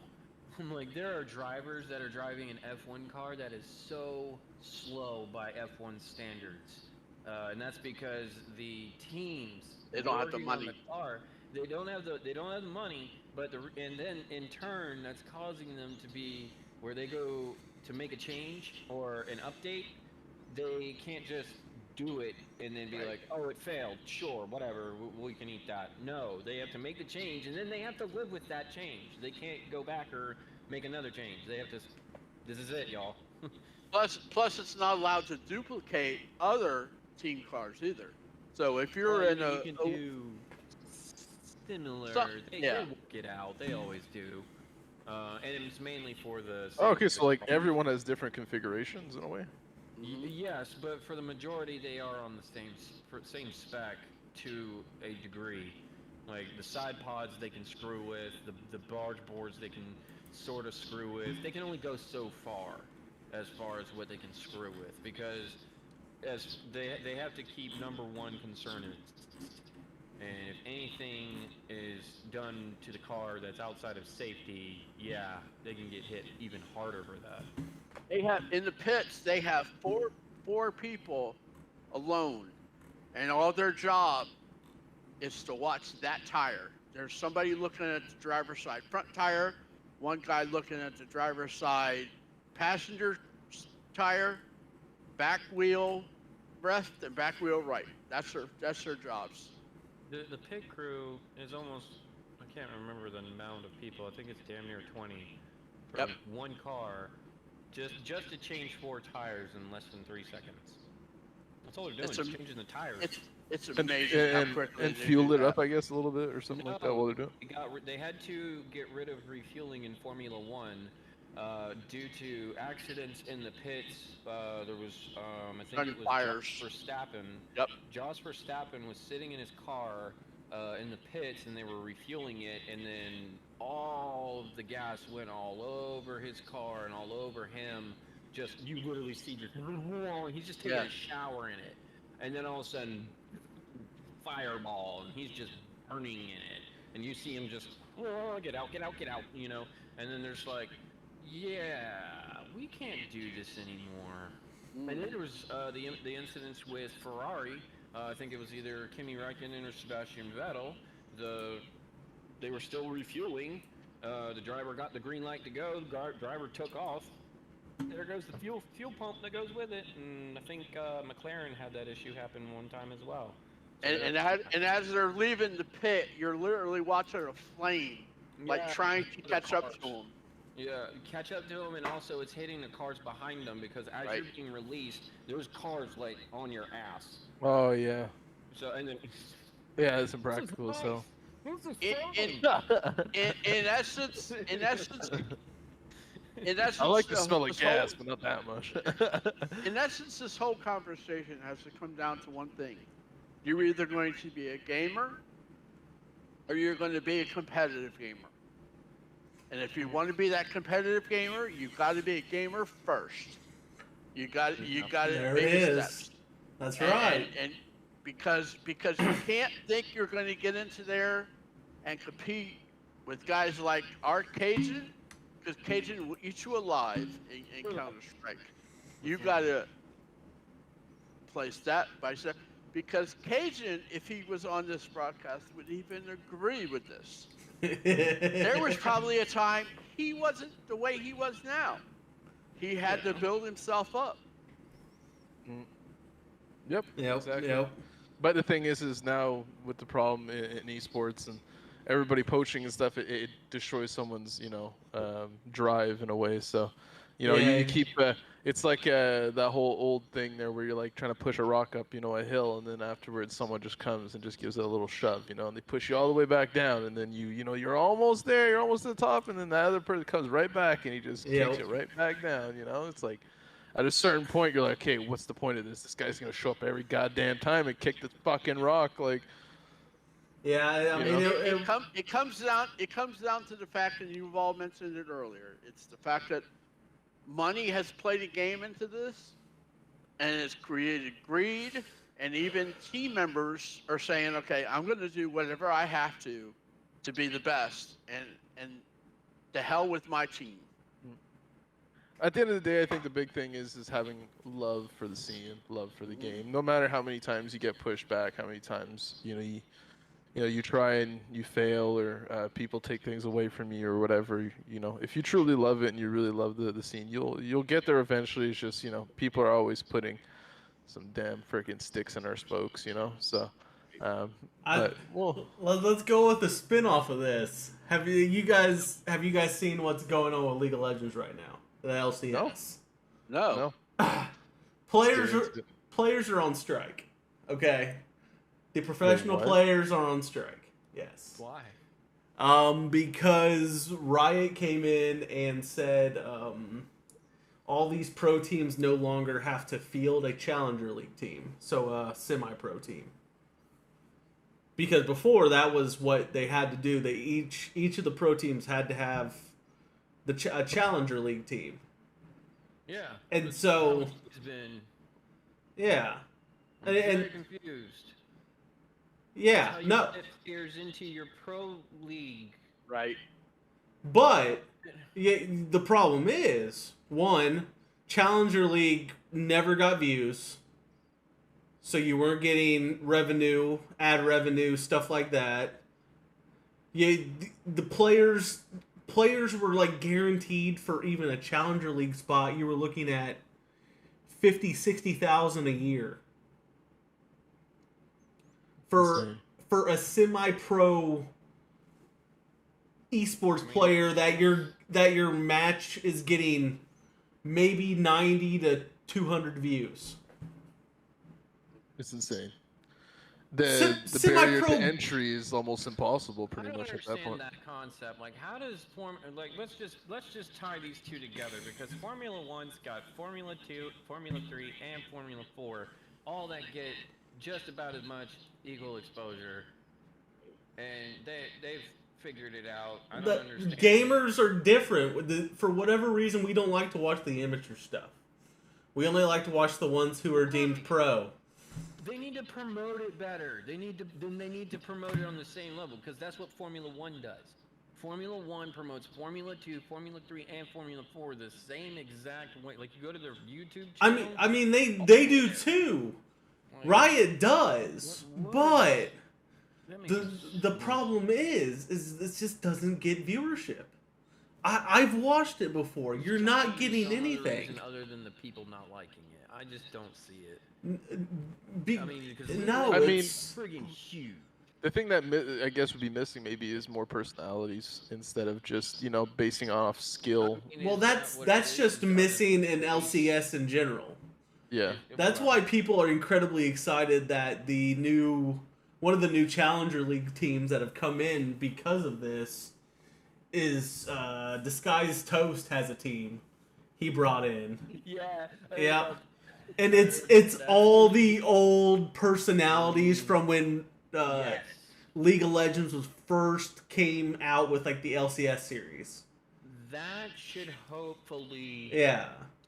I'm like, there are drivers that are driving an F1 car that is so slow by F1 standards, and that's because the teams They don't have the working on money. the car, they don't have the money, but and then in turn that's causing them to be where they go to make a change or an update, they can't just do it and then be like, oh, it failed, sure, whatever, we can eat that. No, they have to make the change, and then they have to live with that change. They can't go back or make another change. They have to, this is it, y'all. Plus, it's not allowed to duplicate other team cars either. So if you're Well, in a, you can do similar, they work it out, they always do. And it's mainly for the... Oh, okay, so like everyone has different configurations in a way? Yes, but for the majority, they are on the same spec to a degree. Like the side pods, they can screw with. The barge boards, they can sort of screw with. They can only go so far as what they can screw with, because as they have to keep number one concern in. And if anything is done to the car that's outside of safety, yeah, they can get hit even harder for that. they have in the pits, they have four people alone, and all their job is to watch that tire. There's somebody looking at the driver's side front tire, one guy looking at the driver's side passenger tire, back wheel left and back wheel right. That's their jobs. The pit crew is almost, I can't remember the amount of people, I think it's damn near 20 for one car, just to change 4 tires in less than 3 seconds. That's all they're doing, is changing the tires. It's amazing how quickly and they fuel do it that. up, I guess, a little bit or something like that while they're doing. They had to get rid of refueling in Formula One due to accidents in the pits. There was, I think it was Josh Verstappen. Yep. Josh Verstappen was sitting in his car in the pits, and they were refueling it, and then all of the gas went all over his car and all over him. Just, you literally see just, he's just taking a shower in it, and then all of a sudden, fireball, and he's just burning in it, and you see him just, get out, you know, and then there's like, yeah, we can't do this anymore. And then there was the incidents with Ferrari. I think it was either Kimi Räikkönen or Sebastian Vettel. They were still refueling. The driver got the green light to go. The driver took off. There goes the fuel pump that goes with it. And I think McLaren had that issue happen one time as well. So and as they're leaving the pit, you're literally watching a flame, like trying to catch up to them. Yeah, catch up to them, and also it's hitting the cars behind them, because as you're being released, there's cars like on your ass. Oh yeah. So and then. Yeah, it's impractical. So. In essence, I like the smell of gas, but not that much. In essence, this whole conversation has to come down to one thing: you're either going to be a gamer, or you're going to be a competitive gamer. And if you want to be that competitive gamer, you've got to be a gamer first. You got to baby steps. That's right. And because you can't think you're going to get into there and compete with guys like our Cajun, because Cajun will eat you alive in Counter-Strike. You got to play step by step, because Cajun, if he was on this broadcast, would even agree with this. There was probably a time he wasn't the way he was now. He had to build himself up. Yep. Exactly. Yep. But the thing is now with the problem in esports and everybody poaching and stuff, it destroys someone's drive in a way. So You know, Yeah. you keep. It's like that whole old thing there where you're like trying to push a rock up, you know, a hill, and then afterwards someone just comes and just gives it a little shove, you know, and they push you all the way back down, and then you know, you're almost there, you're almost at the top, and then the other person comes right back and he just Yeah. kicks you right back down, you know. It's like at a certain point you're like, okay, what's the point of this? This guy's gonna show up every goddamn time and kick this fucking rock, like. Yeah, I You mean, know? It comes down to the fact that you've all mentioned it earlier. It's the fact that money has played a game into this, and it's created greed. And even team members are saying, "Okay, I'm going to do whatever I have to be the best, and to hell with my team." At the end of the day, I think the big thing is having love for the scene, love for the game. No matter how many times you get pushed back, how many times you try and you fail, or people take things away from you or whatever. You know, if you truly love it and you really love the scene, you'll get there eventually. It's just, you know, people are always putting some damn freaking sticks in our spokes, you know. So, let's go with the spin-off of this. Have you guys seen what's going on with League of Legends right now? The LCS. No. Players are on strike. Okay. The professional players are on strike. Yes. Why? Because Riot came in and said all these pro teams no longer have to field a Challenger League team, so a semi-pro team. Because before that was what they had to do. They each of the pro teams had to have a Challenger League team. Yeah. And so it's been. Yeah. I'm very confused. Yeah. How you No. get players into your pro league. Right. But yeah, the problem is, one, Challenger League never got views, so you weren't getting revenue, ad revenue, stuff like that. Yeah, the players were like guaranteed for even a Challenger League spot. You were looking at 50,000-60,000 a year for a semi-pro esports player that your match is getting maybe 90 to 200 views. It's insane. The barrier to entry is almost impossible, pretty much at that point. I don't understand that concept. Like, how does let's just tie these two together, because Formula One's got Formula 2, Formula 3, and Formula 4, all that get just about as much equal exposure, and they've figured it out. I don't understand. Gamers are different. For whatever reason, we don't like to watch the amateur stuff. We only like to watch the ones who are deemed pro. They need to promote it better. They need to promote it on the same level, because that's what Formula One does. Formula One promotes Formula 2, Formula 3, and Formula 4 the same exact way. Like, you go to their YouTube channel. I mean they do too. Riot does, but the problem is this just doesn't get viewership. I've watched it before. You're not getting anything other than the people not liking it. I just don't see it. Because it's friggin' huge. The thing that I guess would be missing maybe is more personalities instead of just, you know, basing off skill. Well, that's just missing in LCS in general. Yeah. That's why people are incredibly excited that one of the new Challenger League teams that have come in because of this is Disguised Toast has a team he brought in. Yeah. And it's all the old personalities from when League of Legends was first came out with like the LCS series. That should hopefully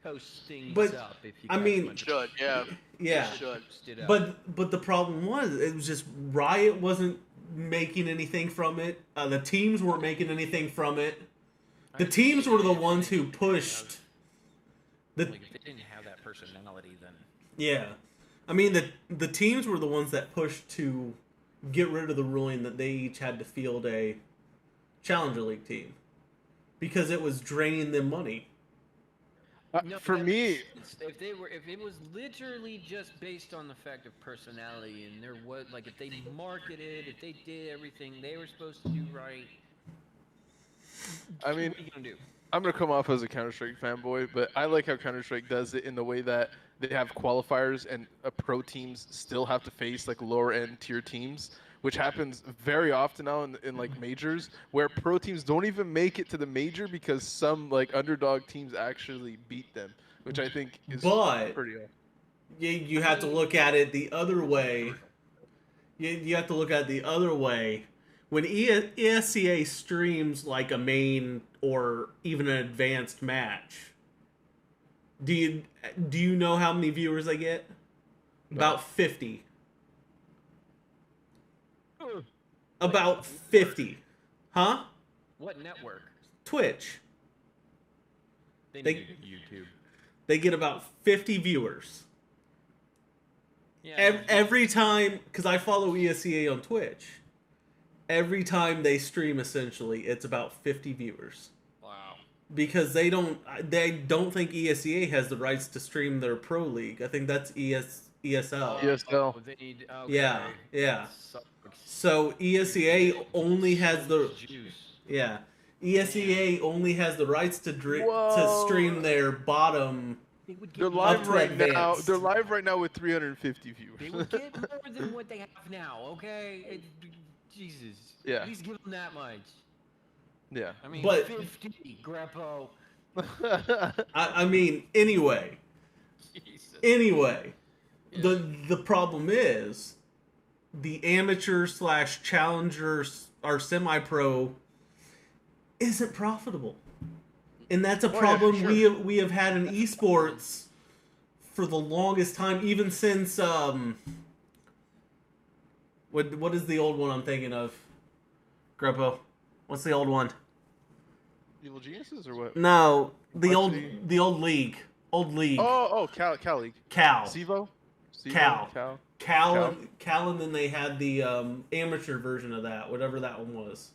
toast things up. If you should, yeah. Yeah. Should. But the problem was it was just Riot wasn't making anything from it. The teams weren't making anything from it. The teams were the ones who pushed. If they didn't have that personality, then yeah, I mean the teams were the ones that pushed to get rid of the ruling that they each had to field a Challenger League team because it was draining them money. For me, if it was literally just based on the fact of personality, and there was if they marketed, if they did everything they were supposed to do right, I mean, what are you gonna do? I'm gonna come off as a Counter-Strike fanboy, but I like how Counter-Strike does it in the way that they have qualifiers and pro teams still have to face like lower end tier teams, which happens very often now in like majors, where pro teams don't even make it to the major because some like underdog teams actually beat them, which I think is But pretty awesome. you have to look at it the other way. You have to look at it the other way. When ESCA streams like a main or even an advanced match, do you know how many viewers they get? No. About 50. About 50. Huh? What network? Twitch. They They- need to do YouTube. They get about 50 viewers. Yeah. Every time, because I follow ESCA on Twitch, every time they stream, essentially, it's about 50 viewers. Wow. Because they don't think ESCA has the rights to stream their pro league. I think that's ESL. ESL. They need, okay. Yeah, yeah. Sucks. So ESCA only has the Juice. ESCA only has the rights to Whoa. stream their bottom. They would They're get live Up to right now. advanced. They're live right now with 350 They viewers. would get more than what they have now, okay? Jesus. Yeah. At least give them that much. Yeah. I mean, But- 50, Grepo. I mean, anyway. Jesus. Anyway, Yeah. the problem is the amateur / challengers or semi-pro isn't profitable, and that's a Oh, yeah, for problem sure. we have had in esports for the longest time, even since what is the old one I'm thinking of? Grepo, what's the old one? Evil Geniuses or what? No, the Varsity? old league. Oh, Cal League. Cal. Sivo? Cal. Cal. And then they had the amateur version of that, whatever that one was.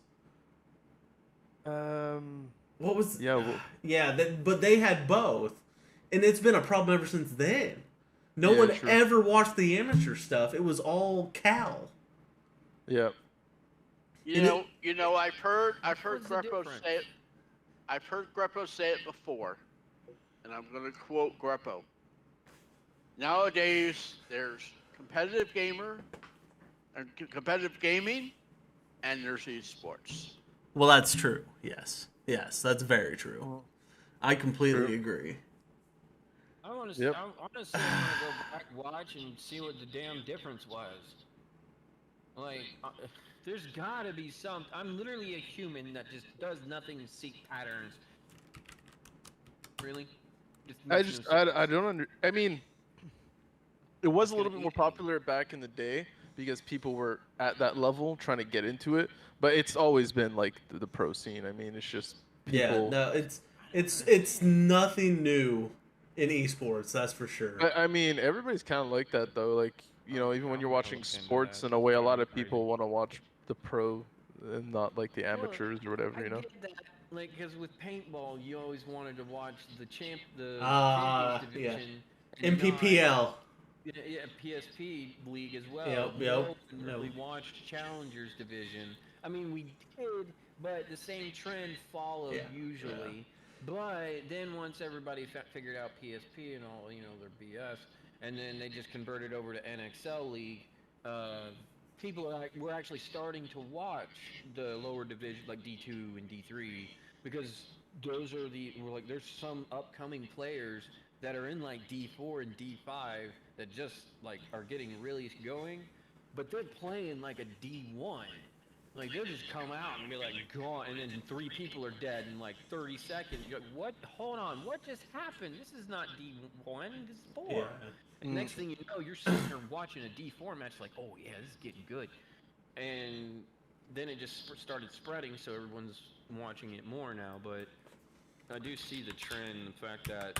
What was? Yeah. Well, Yeah, but they had both, and it's been a problem ever since then. No Yeah, one true. ever watched the amateur stuff. It was all Cal. yeah. You And know, I've heard What's the Grepo difference? say it. I've heard Grepo say it before, and I'm going to quote Grepo. Nowadays, there's competitive gamer, and competitive gaming, and there's esports. Well, that's true. Yes, that's very true. I completely True. agree. I want to. Yep. I honestly want to go back, watch, and see what the damn difference was. Like, there's gotta be some. I'm literally a human that just does nothing to seek patterns. Really? I don't I mean, it was a little bit more popular back in the day because people were at that level trying to get into it, but it's always been like the pro scene. I mean, it's just Yeah, people. no, it's nothing new in esports. That's for sure. I mean, everybody's kind of like that though. Like, you know, even when you're watching sports in a way, a lot of people want to watch the pro and not like the amateurs or whatever, you know. I get that. Like, because with paintball, you always wanted to watch the Champions yeah. division. and not- MPPL. Yeah, PSP league as well. Yep, We yep, all really yep. watched Challengers division. I mean, we did, but the same trend followed Yeah, usually. But then once everybody figured out PSP and all, their BS, and then they just converted over to NXL League, people were actually starting to watch the lower division, like D2 and D3, because there's some upcoming players that are in like D4 and D5 that just like are getting really going, but they're playing like a D1. Like they'll just come out and be like gone, and then 3 people are dead in like 30 seconds. You're like, what? Hold on, what just happened? This is not D1, this is 4. Yeah. And next thing you know, you're sitting there watching a D4 match, like, oh yeah, this is getting good. And then it just started spreading, so everyone's watching it more now. But I do see the trend, the fact that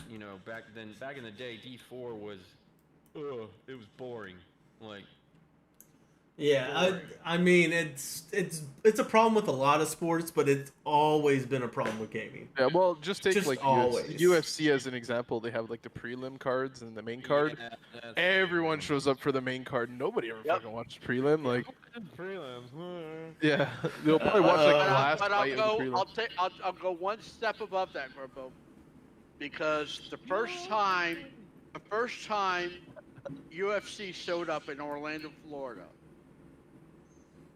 back in the day, D4 was, it was boring. Like, Yeah, I mean it's a problem with a lot of sports, but it's always been a problem with gaming. Yeah, well, just take Just like always. UFC as an example. They have like the prelim cards and the main card. yeah, that's- Everyone shows up for the main card. Nobody ever Yep. fucking watches prelim. Like, Prelims. Yeah, they'll probably watch like the last But fight of the prelims. I'll go one step above that, Grepo, because the first time UFC showed up in Orlando, Florida,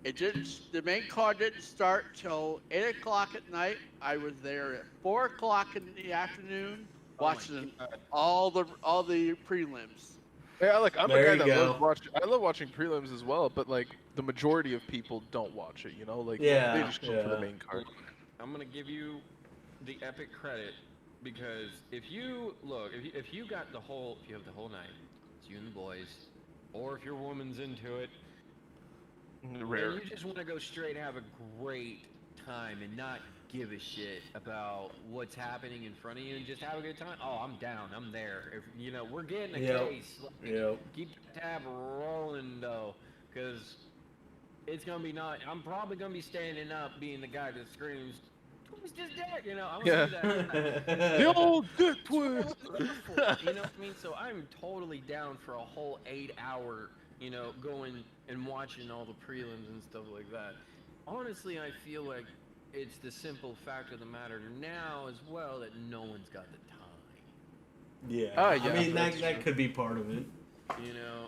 the main card didn't start till 8 o'clock at night. I was there at 4 o'clock in the afternoon watching all the prelims. Yeah, like I'm There a guy you that go. loves watching. I love watching prelims as well, but like the majority of people don't watch it. You know, like Yeah, they just come for the yeah. main card. I'm gonna give you the epic credit because if you got the whole, if you have the whole night, it's you and the boys, or if your woman's into it, Rare. and you just want to go straight and have a great time and not give a shit about what's happening in front of you and just have a good time. Oh, I'm down. I'm there. If we're getting a Yep. case. Like, Yep. Keep the tab rolling though, because it's gonna be not. I'm probably gonna be standing up, being the guy that screams, "Twist his dick!" I'm gonna do that. The old dick twist. You know what I mean? So I'm totally down for a whole 8-hour, going and watching all the prelims and stuff like that. Honestly, I feel like it's the simple fact of the matter now as well that no one's got the time. Yeah. Oh, I yeah, mean, that's that could be part of it.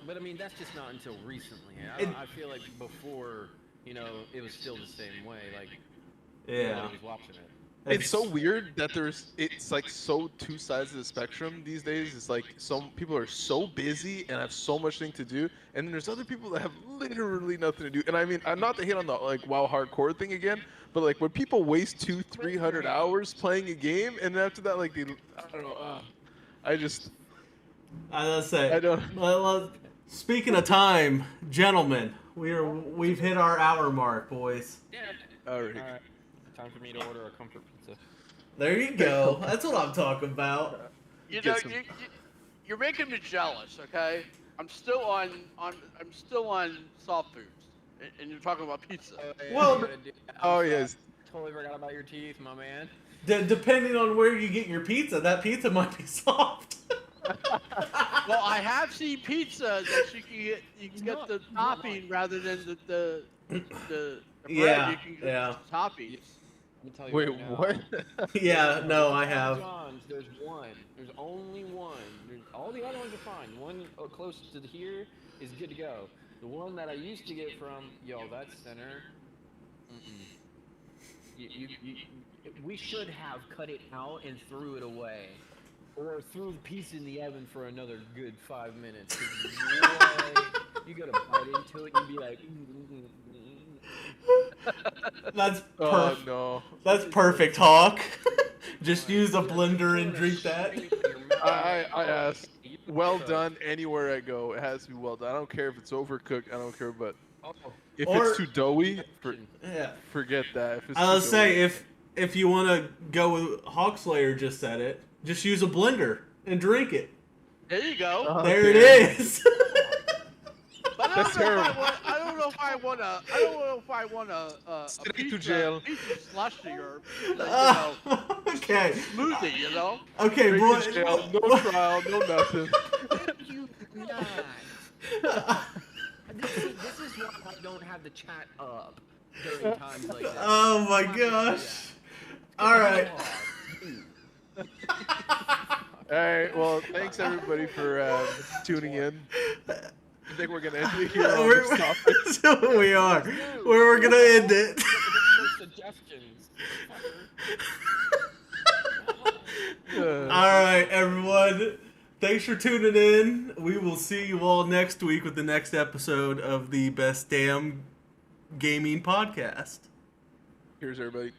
But I mean that's just not until recently. I feel like before, it was still the same way. Like, Yeah. nobody was watching it. It's so weird that it's like so two sides of the spectrum these days. It's like some people are so busy and have so much thing to do, and then there's other people that have literally nothing to do. And I mean, I'm not to hit on the like WoW hardcore thing again, but like when people waste 200-300 hours playing a game, and then after that, like I don't know, I was say. I don't. Well, speaking of time, gentlemen, we've hit our hour mark, boys. Yeah. All right. Time for me to order a comfort pizza. There you go. That's what I'm talking about. You're making me jealous. Okay, I'm still on soft foods, and you're talking about pizza. Well, Yes. Totally forgot about your teeth, my man. Depending on where you get your pizza, that pizza might be soft. Well, I have seen pizza that you can get the topping rather than the bread. Yeah, You can get yeah. the toppings. Let me tell you Wait, right now. what? Yeah, no, I have. John's, there's one. There's only one. All the other ones are fine. One closest to here is good to go. The one that I used to get from, that's center. We should have cut it out and threw it away. Or threw the piece in the oven for another good 5 minutes. You gotta bite into it and you'd be like, That's Oh no. That's perfect, Hawk. Just use a blender and drink that. I asked. Well done anywhere I go. It has to be well done. I don't care if it's overcooked. I don't care, but if it's too doughy, forget that. If it's I was too say doughy. if you want to go with Hawk Slayer just said it, just use a blender and drink it. There you go. There it is. But I don't know if I want a pizza slushy or okay. smoothie. Okay, Straight boy. to jail, no trial, no nothing. You not. This is why I don't have the chat up during times like this. Oh my gosh. All right. All right. Well, thanks everybody for tuning in. I think we're gonna end it here on this topic. So we are. We're gonna end it. Suggestions. All right, everyone. Thanks for tuning in. We will see you all next week with the next episode of the Best Damn Gaming Podcast. Here's everybody.